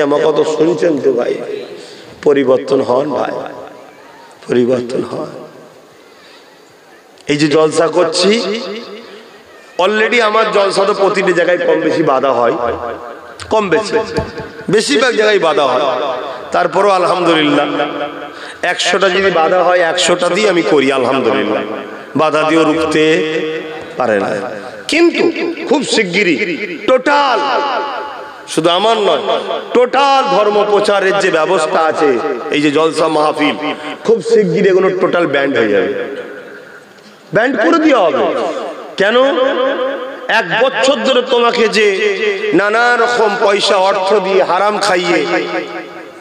আমার কথা শুনছেন তো ভাই? পরিবর্তন হন ভাই, পরিবর্তন হন। এই যে জলসা করছি, অলরেডি আমার জলসা তো প্রতিটি জায়গায় কম বেশি বাধা হয়, কম বেশি, বেশিরভাগ জায়গায় বাধা হয়। তারপরও আলহামদুলিল্লাহ 100টা যদি বাধা হয় 100টা দিয়ে আমি করি, আলহামদুলিল্লাহ। বাধা দিয়েও রুখতে পারে না। কিন্তু খুব শিগগিরই টোটাল, শুধু আমার নয়, টোটাল ধর্ম প্রচারের যে ব্যবস্থা আছে, এই যে জলসা মাহফিল, খুব শিগগিরই এগুলো টোটাল ব্যান্ড হয়ে যাবে, ব্যান্ড করে দেওয়া হবে। কেন? 1 বছর ধরে তোমাকে যে নানা রকম পয়সা অর্থ দিয়ে হারাম খাইয়ে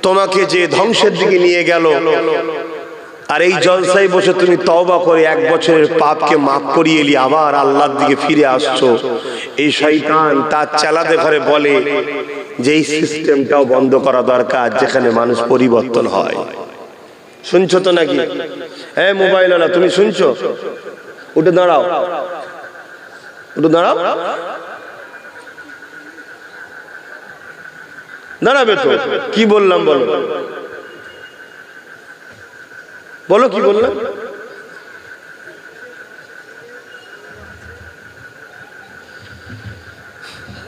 তোমাকে যে ধ্বংসের দিকে নিয়ে গেল, আর এই জলসায় বসে তুমি তওবা করে 1 বছরের পাপকে মাফ করিয়ে এলি, আবার আল্লাহর দিকে ফিরে আসছো। এই শয়তান তার চালাতে ঘরে বলে যে এই সিস্টেমটাও বন্ধ করা দরকার, যেখানে মানুষ পরিবর্তন হয়। শুনছো তো নাকি? হ্যাঁ মোবাইল ওয়ালা, তুমি শুনছো? উঠে দাঁড়াও, উঠে দাঁড়াও। দাঁড়াবে তো? কি বললাম বলো, বলো কি বললাম?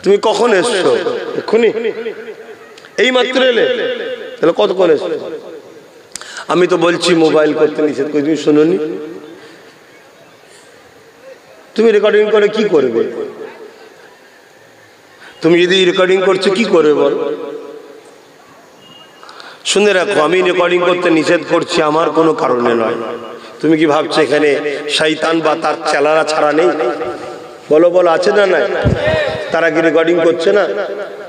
তুমি কখন এসছো? এক্ষুনি? এই মাত্র এলে? তাহলে কতক্ষণ এসছো? আমি তো বলছি মোবাইল করতে নিষেধ করি, তুমি শোনোনি? তুমি রেকর্ডিং করে কি করবে? তুমি যদি রেকর্ডিং করছো কি করবে বল? শুনে রাখো, আমি রেকর্ডিং করতে নিষেধ করছি আমার কোনো কারণে নয়। তুমি কি ভাবছো এখানে শয়তান বা তার চেলারা ছাড়া নেই? বলো বলো, আছে না নাই? তারা কি রেকর্ডিং করছে না?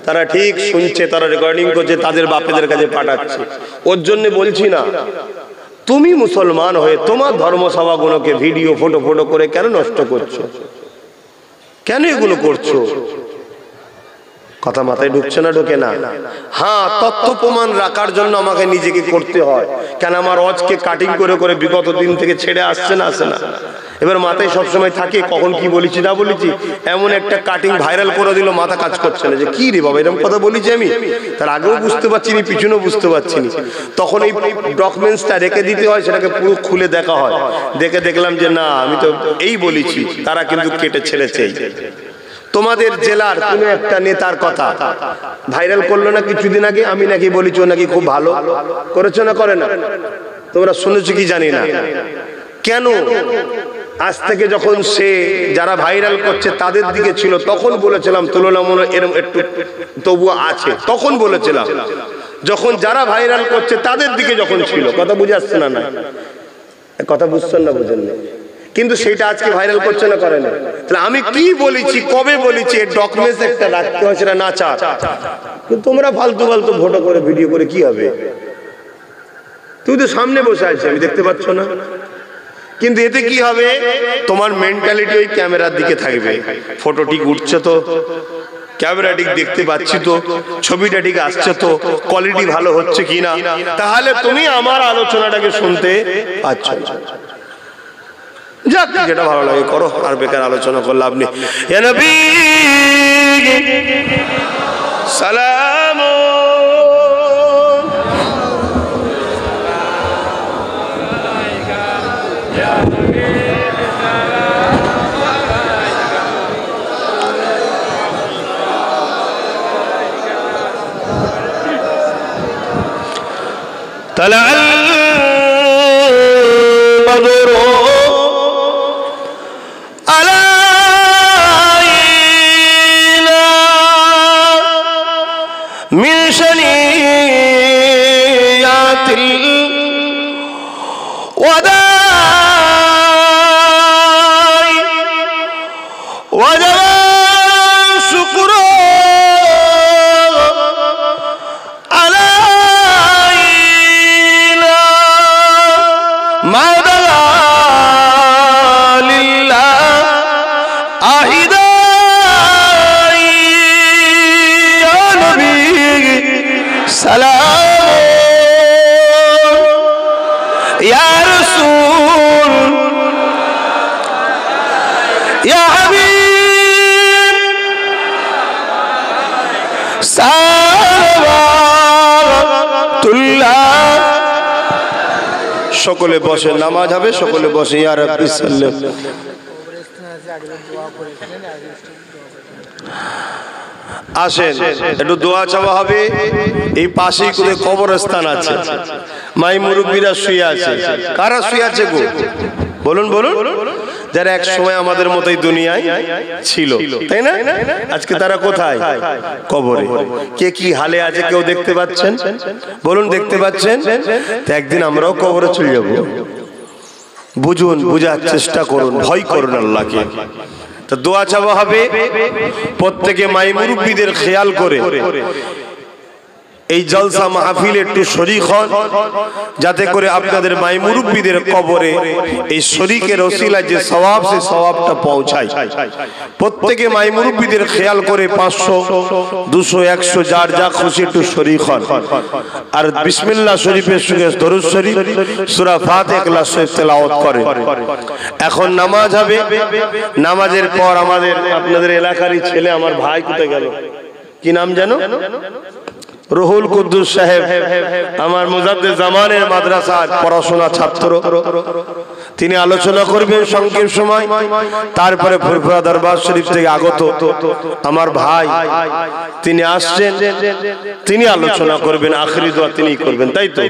তারা ঠিক শুনছে, তারা রেকর্ডিং করছে, তাদের বাপেদের কাছে পাঠাচ্ছে। ওর জন্য বলছি না, তুমি মুসলমান হয়ে তোমার ধর্মসভাগুলোকে ভিডিও ফটো করে কেন নষ্ট করছো? কেন এগুলো করছো? কথা মাথায় ঢুকছে না? ঢোকে না? হ্যাঁ, তথ্য প্রমাণ রাখার জন্য আমাকে নিজেকে করতে হয়। কেন আমার অজকে কাটিং করে করে বিগত দিন থেকে ছেড়ে আসছে না, আসে না? এবার মাথায় সবসময় থাকে কখন কি বলেছি না বলেছি। এমন একটা কাটিং ভাইরাল করে দিল, মাথা কাজ করছে না যে কি রে বাবা এরকম কথা বলেছি আমি। তার আগেও বুঝতে পারছি না, পিছনেও বুঝতে পারছি না। তখন এই ডকুমেন্টসটা রেখে দিতে হয়, সেটাকে পুরো খুলে দেখা হয়। দেখে দেখলাম যে না, আমি তো এই বলেছি, তারা কিন্তু কেটে ছেড়েছে। তোমাদের জেলার কোন একটা নেতার কথা ভাইরাল করলো না কিছুদিন আগে, আমি নাকি বলেছি ও নাকি খুব ভালো করেছো না করে না? তোমরা শুনেছো কি জানি না। কেন আজ থেকে যখন সে যারা ভাইরাল করছে তাদের দিকে ছিল তখন বলেছিলাম তুলনামূলক এরকম একটু তবুও আছে, তখন বলেছিলাম। যখন যারা ভাইরাল করছে তাদের দিকে যখন ছিল, কথা বুঝে আসছে না? না কথা বুঝছেন না? বুঝেন না? কিন্তু সেটা আজকে ভাইরাল করছে না, করে না? তাহলে আমি কি বলেছি, কবে বলেছি, এর ডকুমেন্টস একটা রাখতে হয়, সেটা না চা। তোমরা ফালতু ফালতু ফটো করে ভিডিও করে কি হবে? তুই তো সামনে বসে আছিস, আমি দেখতে পাচ্ছ না? কিন্তু এতে কি হবে, তোমার মেন্টালিটি ওই ক্যামেরার দিকে থাকবে। ফটো ঠিক উঠছে তো, ক্যামেরা ঠিক দেখতে পাচ্ছি তো, ছবিটা ঠিক আসছে তো, কোয়ালিটি ভালো হচ্ছে কিনা, তাহলে তুমি আমার আলোচনাটাকে শুনতে পাচ্ছ। যাক, যেটা ভালো লাগে করো, আর বেকার আলোচনা করলে আপনি ইয়া নবী সালাম। طلع البدر علينا من شنيعة الوداع وجب الشكر সকলে বসে, নামাজ হবে, সকলে বসে। ইয়া রাব্বি সাল্লাম। আসেন একটু দোয়া চাওয়া হবে। এই পাশেই কোথায় কবরস্থান আছে, মাই মুরব্বীরা শুয়ে আছে। কারা শুয়ে আছে গো? বলুন বলুন। যারা এক সময় আমাদের মতোই দুনিয়ায় ছিল, তাই না? আজকে তারা কোথায়? কবরে। কে কি হালে আছে কেউ দেখতে পাচ্ছেন? বলুন দেখতে পাচ্ছেন? তো একদিন আমরাও কবরে চলে যাব। বুঝুন, বুঝার চেষ্টা করুন, ভয় করুন আল্লাহকে। তো দোয়া চাওয়া হবে প্রত্যেকে মাই মুরব্বীদের খেয়াল করে। এই জলসা মাহফিলে একটু শরীক হন, যাতে করে আপনাদের মাই মুরব্বীদের কবরে এই শরীকের ওসিলায় যে সওয়াব, সেই সওয়াবটা পৌঁছায়। প্রত্যেকে মাই মুরব্বীদের খেয়াল করে 500, 200, 100 যার যা খুশি একটু শরীক হন। আর বিসমিল্লাহ শরীফের সঙ্গে দরুদ শরীফ, সূরা ফাতিহা, ইখলাস শরীফ তেলাওয়াত করেন। এখন নামাজ হবে। নামাজের পর আমাদের আপনাদের এলাকারই ছেলে, আমার ভাই কোথায় গেল, কি নাম জানো, রুহুল কুদ্দুস সাহেব, আমার মুজাদ্দিদ জামানের মাদ্রাসার পড়াশোনা ছাত্র, তিনি আলোচনা করবেন সংক্ষেপ সময়। তারপরে ফুরফুরা দরবার শরীফ থেকে আগত আমার ভাই, তিনি আসছেন, তিনি আলোচনা করবেন, আখিরি দোয়া তিনি করবেন, তাই তো?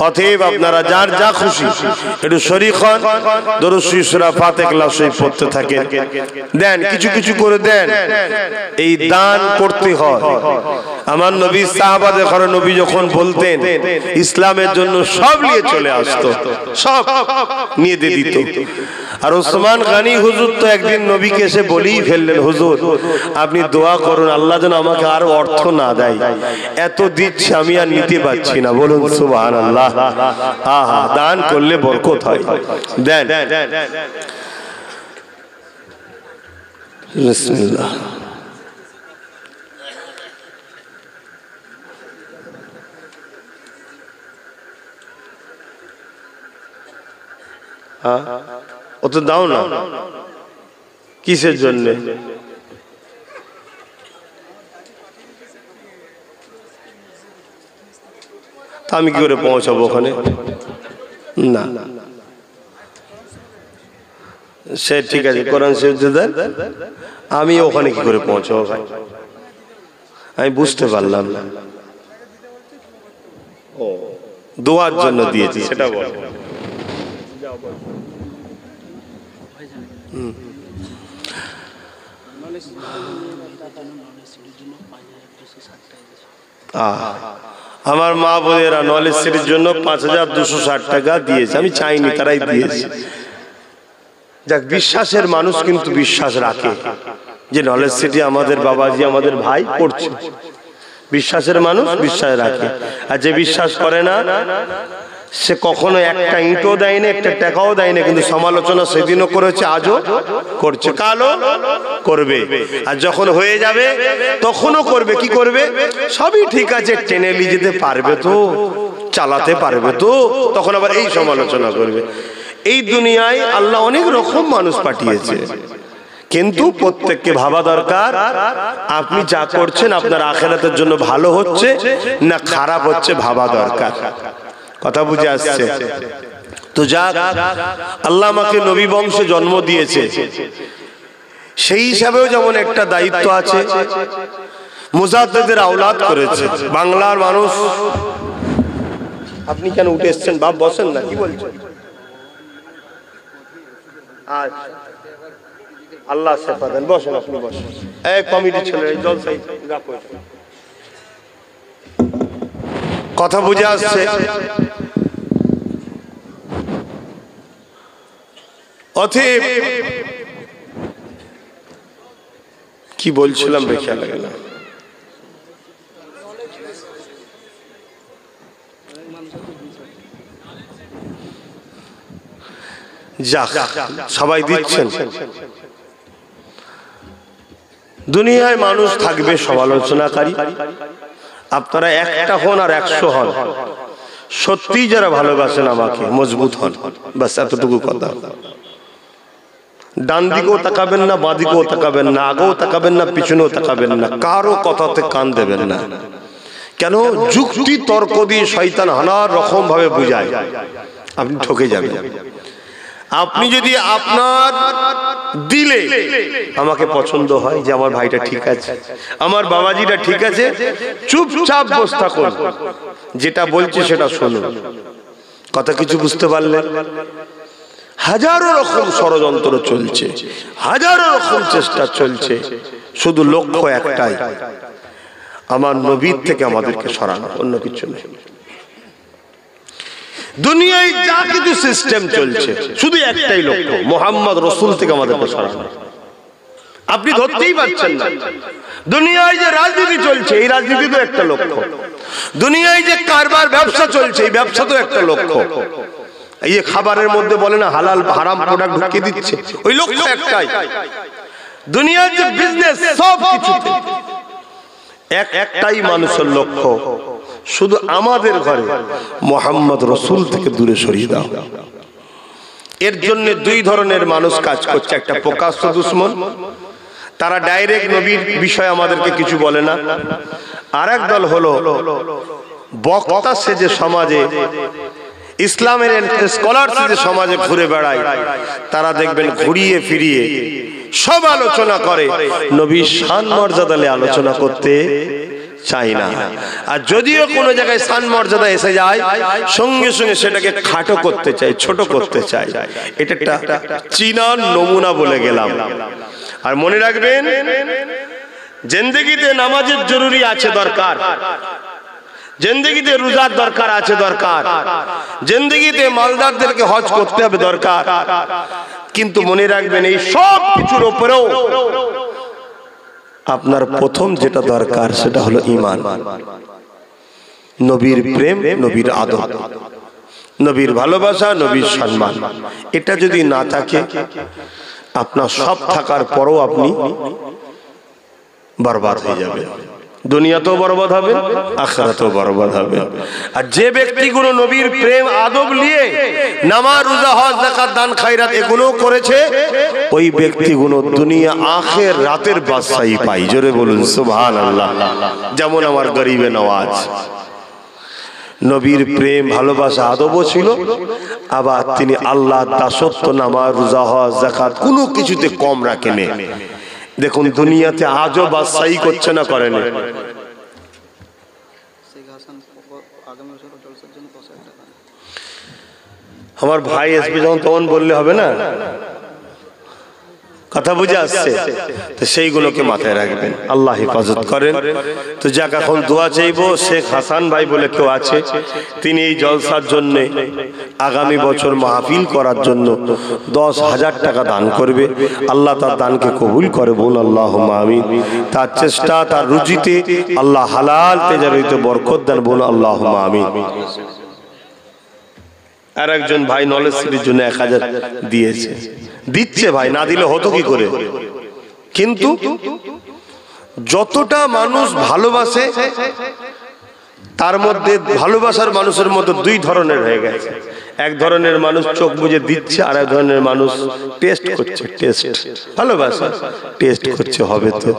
অতএব আপনারা যার যা খুশি একটু শরীক হন, দরুদ শরীফ, সূরা ফাতিহা, ইখলাস শরীফ পড়তে থাকেন। দেন, কিছু কিছু করে দেন। এই দান করতে হয়। আমার নবী সাহাবাদের ঘরে নবী যখন বলতেন, ইসলামের জন্য সব নিয়ে চলে আসতো, সব নিয়ে দিয়ে দিত। আর ওসমান গনি হুজুর তো একদিন নবীকে এসে বলেই ফেললেন, হুজুর আপনি দোয়া করুন আল্লাহ যেন আমাকে আর অর্থ না দেয়, এত দিচ্ছে আমি আর নিতে পারছি না। বলুন সুবহানাল্লাহ। আহা, দান করলে বরকত হয়। দেন। বিসমিল্লাহ। ও তো দাও না, কিসের জন্য? তা আমি কি করে পৌঁছাবো ওখানে? না, সে ঠিক আছে, কোরআন শরীফ দেন, আমি ওখানে কি করে পৌঁছাবো ভাই? আমি বুঝতে পারলাম না। ও, দোয়ার জন্য দিয়েছি, সেটা বল। আমার মা বোনেরা নলেজ সিটির জন্য 5260 টাকা দিয়েছে, আমি চাইনি, তারাই দিয়েছে। যাক, বিশ্বাসের মানুষ কিন্তু বিশ্বাস রাখে যে নলেজ সিটি আমাদের বাবাজি, আমাদের ভাই পড়ছে। বিশ্বাসের মানুষ বিশ্বাস রাখে। আর যে বিশ্বাস করে না, সে কখনো একটা ইঁটও দেয় না, একটা টাকাও দেয় না, কিন্তু সমালোচনা সেদিনও করেছে, আজও করছে, কালও করবে। আর যখন হয়ে যাবে তখনও করবে। কি করবে? সবই ঠিক আছে, টেনে নিয়ে যেতে পারবে তো, চালাতে পারবে তো, তখন আবার এই সমালোচনা করবে। এই দুনিয়ায় আল্লাহ অনেক রকম মানুষ পাঠিয়েছে, কিন্তু প্রত্যেককে ভাবা দরকার আপনি যা করছেন আপনার আখিরাতের জন্য ভালো হচ্ছে না খারাপ হচ্ছে, ভাবা দরকার। কথা বুঝে আসছে তো? যাক, আল্লাহ আমাকে নবী বংশে জন্ম দিয়েছে, সেই হিসাবেও যেমন একটা দায়িত্ব আছে, মুজাদ্দিদের আওলাদ করেছে বাংলার মানুষ। আপনি কেন উঠে এসছেন বাপ? বসেন না, কি বলছেন? আল্লাহ সেফা দেন, বসেন, আপনি বসেন। এই কমিটি ছেলে, এই দল সাই রাখো। কথা বুঝে আসছে? অতএব কি বলছিলাম বেখে লাগে না। যাক, সবাই দিচ্ছেন। দুনিয়ায় মানুষ থাকবে সমালোচনাকারী, আপনারা একটা হন আর 100 হন, সত্যি যারা ভালোবাসেন আমাকে মজবুত হন, বাস এতটুকু কথা। ডান দিকেও তাকাবেন না, বাঁ দিকেও তাকাবেন না, আগেও তাকাবেন না, পিছনেও তাকাবেন না, কারো কথাতে কান দেবেন না। কেন? যুক্তি তর্ক দিয়ে শয়তান নানা রকম ভাবে বুঝায়, আপনি ঠকে যাবেন। আপনি যদি আপনার দিলে আমাকে পছন্দ হয় যে আমার ভাইটা ঠিক আছে, আমার বাবাজিটা ঠিক আছে, চুপচাপ বসে থাকুন, যেটা বলছে সেটা শুনুন। কথা কিছু বুঝতে পারলেন? হাজারো রকম ষড়যন্ত্র চলছে, হাজারো রকম চেষ্টা চলছে, শুধু লক্ষ্য একটাই, আমার নবীর থেকে আমাদেরকে সরানো, অন্য কিছু নেই। দুনিয়ায় যা কিছু সিস্টেম চলছে শুধু একটাই লক্ষ্য, মুহাম্মদ রাসূল থেকে আমাদেরকে সরানো। আপনি ধরতেই পারছেন না। দুনিয়ায় যে রাজনীতি চলছে, এই রাজনীতি তো একটা লক্ষ্য। দুনিয়ায় যে কারবার ব্যবসা চলছে, এই ব্যবসা তো একটা লক্ষ্য। এই যে খাবারের মধ্যে বলে না হালাল হারাম প্রোডাক্ট ঢুকিয়ে দিচ্ছে, ওই লক্ষ্য একটাই। দুনিয়ার যে বিজনেস সব কিছুতে একটাই মানুষের লক্ষ্য, শুধু আমাদের ঘরে মুহাম্মদ রাসূল থেকে দূরে সরিয়ে দাও। এর জন্য দুই ধরনের মানুষ কাজ করছে। একটা প্রকাশ্য দুশমন, তারা ডাইরেক্ট নবীর বিষয়ে আমাদেরকে কিছু বলে না। আর এক দল হলো বক্তা সেজে সমাজে, ইসলামের স্কলার সেজে সমাজে ঘুরে বেড়ায়। তারা দেখবেন ঘুরিয়ে ফিরিয়ে সব আলোচনা করে, নবীর শান মর্যাদা নিয়ে আলোচনা করতে চাই না। আর যদিও কোনো জায়গায় শান মর্যাদা এসে যায়, সঙ্গে সঙ্গে সেটাকে খাটো করতে চাই, ছোট করতে চাই। এটা একটা চীনা নমুনা বলে গেলাম। আর মনে রাখবেন, জিন্দেগিতে নামাজের জরুরি আছে, দরকার। জিন্দেগিতে রোজার দরকার আছে, দরকার। জিন্দেগিতে মালদারদেরকে হজ করতে হবে, দরকার। কিন্তু মনে রাখবেন, এই সব কিছুর উপরেও আপনার প্রথম যেটা দরকার সেটা হলো ঈমান, নবীর প্রেম, নবীর আদর, নবীর ভালোবাসা, নবীর সম্মান। এটা যদি না থাকে, আপনার সব থাকার পরও আপনি বরবাদ হয়ে যাবে। দুনিয়াতেও বরবাদ হবে, আখিরাতেও বরবাদ হবে। আর যে ব্যক্তিগুলো নবীর প্রেম আদব নিয়ে নামাজ, রোজা, হজ, যাকাত, দান, খায়রাত এগুলো করেছে, ওই ব্যক্তিগুলো দুনিয়া আখির রাতের বাদশাহী পায়। জোরে বলুন সুবহানাল্লাহ। যেমন আমার গরিবে নওয়াজ, নবীর প্রেম, ভালোবাসা, আদবও ছিল, আবার তিনি আল্লাহর দাসত্ব, নামাজ, রোজা, হজ, যাকাত কোনো কিছুতে কম রাখেন। দেখুন দুনিয়াতে আজও বাদশাহী করছে না, করেন। আমার ভাই এসপি যখন তখন বললে হবে না, কথা বুঝে আসছে, তো সেইগুলোকে মাথায় রাখবেন। আল্লাহ হেফাজত করেন। তো যাক, এখন দোয়া চাইবো। শেখ হাসান ভাই বলে কেউ আছে, তিনি এই জলসার জন্য আগামী বছর মাহফিল করার জন্য 10,000 টাকা দান করবে। আল্লাহ তার দানকে কবুল করে, বল আল্লাহুম্মা আমিন। তার চেষ্টা, তার রুজিতে আল্লাহ হালাল তেজারিতে বরকত দেন, বল আল্লাহুম্মা আমিন। আর একজন ভাই নলেজ সিটির জন্য 1000 দিয়েছে, দিচ্ছে ভাই, না দিলে হতো কি করে। কিন্তু যতটা মানুষ ভালোবাসে, তার মধ্যে ভালোবাসার মানুষের মধ্যে দুই ধরনের হয়ে গেছে। এক ধরনের মানুষ চোখ বুজে দিচ্ছে, আর এক ধরনের মানুষ টেস্ট করছে। টেস্ট ভালোবাসা, টেস্ট করছে, হবে তো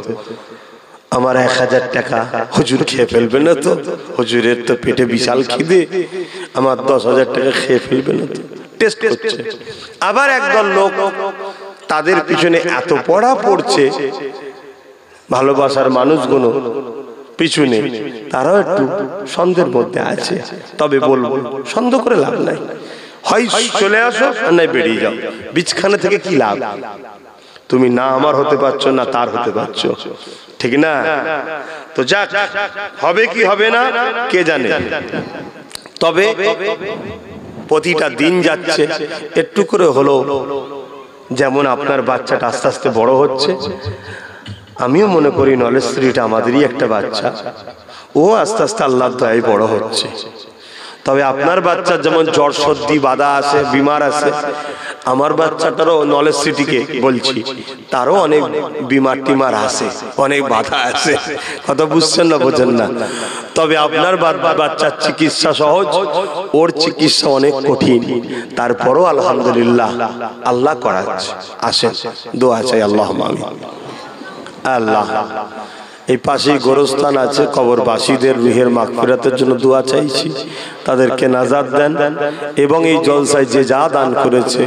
আমার 1000 টাকা হুজুর খেয়ে ফেলবে না তো, হুজুরের তো পেটে বিশাল খিদে, আমার 10,000 টাকা খেয়ে ফেলবে না তো, টেস্ট করছে। আবার একদল লোক, তাদের পিছনে এত পড়া পড়ছে, ভালোবাসার মানুষগুলো পিছনে, তারাও একটু সন্দেহের মধ্যে আছে। তবে বলবো, সন্দেহ করে লাভ নাই, হয় চলে আসো আর নাই বেরিয়ে যাও। বিছখানা থেকে কি লাভ? তুমি না আমার হতে পারছো, না তার হতে পারছো, ঠিক না? তো যাক, হবে কি হবে না কে জানে। তবে প্রতিটা দিন যাচ্ছে, একটু করে হলো, যেমন আপনার বাচ্চাটা আস্তে আস্তে বড় হচ্ছে, আমিও মনে করি নলেজ স্ত্রীটা আমাদেরই একটা বাচ্চা, ও আস্তে আস্তে আল্লাহর দয়ায় বড় হচ্ছে। তবে আপনার বাচ্চার যেমন জ্বর সর্দি বাধা আছে, বিমার আছে, আমার বাচ্চাটারও নলেজ সিটিকে বলছি, তারও অনেক বিমার টিমার আছে, অনেক বাধা আছে। কথা বুঝছেন না, বোঝেন না? তবে আপনার বাচ্চার চিকিৎসা সহজ, ওর চিকিৎসা অনেক কঠিন, তারপরও আলহামদুলিল্লাহ আল্লাহ করাচ্ছে। আসেন দোয়া চাই, আল্লাহুম্মা আমিন। আল্লাহ, এই পাশেই গোরস্থান আছে, কবরবাসীদের রুহের মাগফিরাতের জন্য দোয়া চাইছি, তাদেরকে নাজাত দেন, এবং এই জলসায় যে যা দান করেছে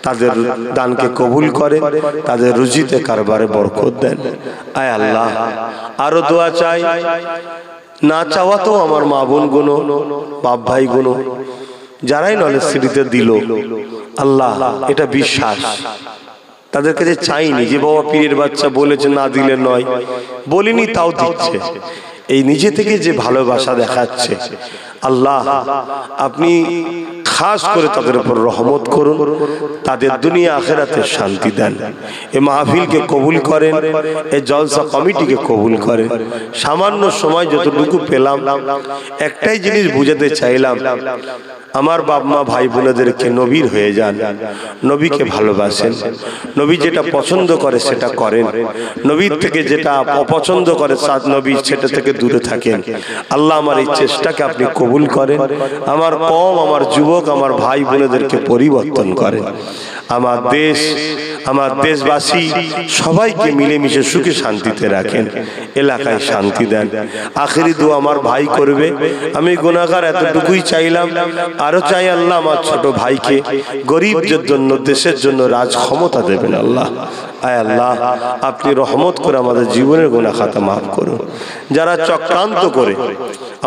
তাদের দানকে কবুল করেন, তাদের রুজিতে কারবারে বরকত দেন। আয় আল্লাহ, আরো দোয়া চাই, না চাওয়া তো আমার মা বোন গুলো, বাপ ভাই গুলো, যারাই নলেজ সিটিতে দিল, আল্লাহ এটা বিশ্বাস, তাদের কাছে চাইনি যে বাবা পীরের বাচ্চা বলেছে না দিলে নয়, বলিনি তাও দিচ্ছে। এই নিজে থেকে যে ভালোবাসা দেখাচ্ছে, আল্লাহ আপনি খাস করে তাদের উপর রহমত করুন, তাদের দুনিয়া আখিরাতে শান্তি দেন। এই মাহফিলকে কবুল করেন, এই জলসা কমিটিকে কবুল করেন। সামান্য সময় যতটুকু পেলাম একটাই জিনিস বুঝাতে চাইলাম, আমার বাপ মা ভাই বোনেদেরকে নবীর হয়ে যান, নবীকে ভালোবাসেন, নবী যেটা পছন্দ করে সেটা করেন, নবীর থেকে যেটা অপছন্দ করে নবী সেটা থেকে দূরে থাকেন। আল্লাহ আমার এই চেষ্টাকে আপনি কবুল করেন, আমার কম, আমার যুবক, আমার ভাই বোনেদেরকে পরিবর্তন করেন। আমার দেশ, আমার দেশবাসী সবাইকে মিলেমিশে সুখে শান্তিতে রাখেন, এলাকায় শান্তি দেন। আখেরি দোয়া আমার ভাই করবে, আমি গুনাহগার এতটুকুই চাইলাম। আরো চাই আল্লাহ আমার ছোট ভাইকে গরিবদের জন্য, দেশের জন্য রাজ ক্ষমতা দেবেন আল্লাহ। আয় আল্লাহ, আপনি রহমত করে আমাদের জীবনের গুনাহ খাতা মাফ করুন। যারা চক্রান্ত করে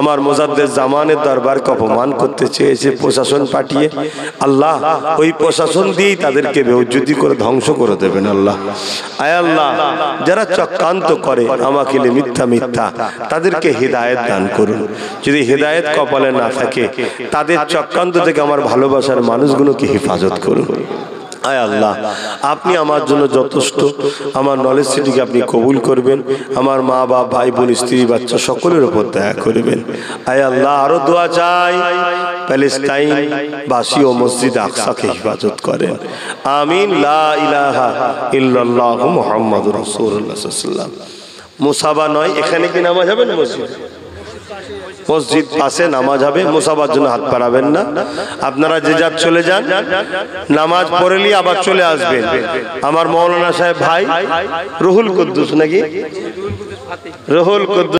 আমার মুজাদ্দেদ জামানের দরবারকে অপমান করতে চেয়েছে প্রশাসন পাঠিয়ে, আল্লাহ ওই প্রশাসন দিয়েই তাদেরকে বেউজ্জতি করে ধ্বংস করে দেবেন আল্লাহ। আয় আল্লাহ, যারা চক্রান্ত করে আমাকে মিথ্যা মিথ্যা, তাদেরকে হিদায়াত দান করুন। যদি হিদায়াত কপালে না থাকে, তাদের চক্রান্ত থেকে আমার ভালোবাসার মানুষগুলোকে হেফাজত করুন। আয় আল্লাহ, আপনি আমার জন্য যথেষ্ট, আমার নলেজ সিটিকে আপনি কবুল করবেন, আমার মা বাপ ভাই বোন স্ত্রী বাচ্চা সকলের উপর দয়া করবেন। আয় আল্লাহ, আরো দোয়া চাই প্যালেস্টাইন বাসী ও মসজিদ আকসাকে হেফাজত করেন। আমিন। লা ইলাহা ইল্লাল্লাহু মুহাম্মাদুর রাসূলুল্লাহ সাল্লাল্লাহু আলাইহি ওয়াসাল্লাম। মুসাবা নয়, এখানে কি নামাজ হবে না? মসজিদ পাশে নামাজ হবে, মুসাবার জন্য হাত বাড়াবেন না। আপনারা যে যার চলে যান, নামাজ পড়ে নিয়ে আবার চলে আসবেন। আমার মৌলানা সাহেব ভাই রুহুল কুদ্দুস, নাকি রুহুল কুদ্দুস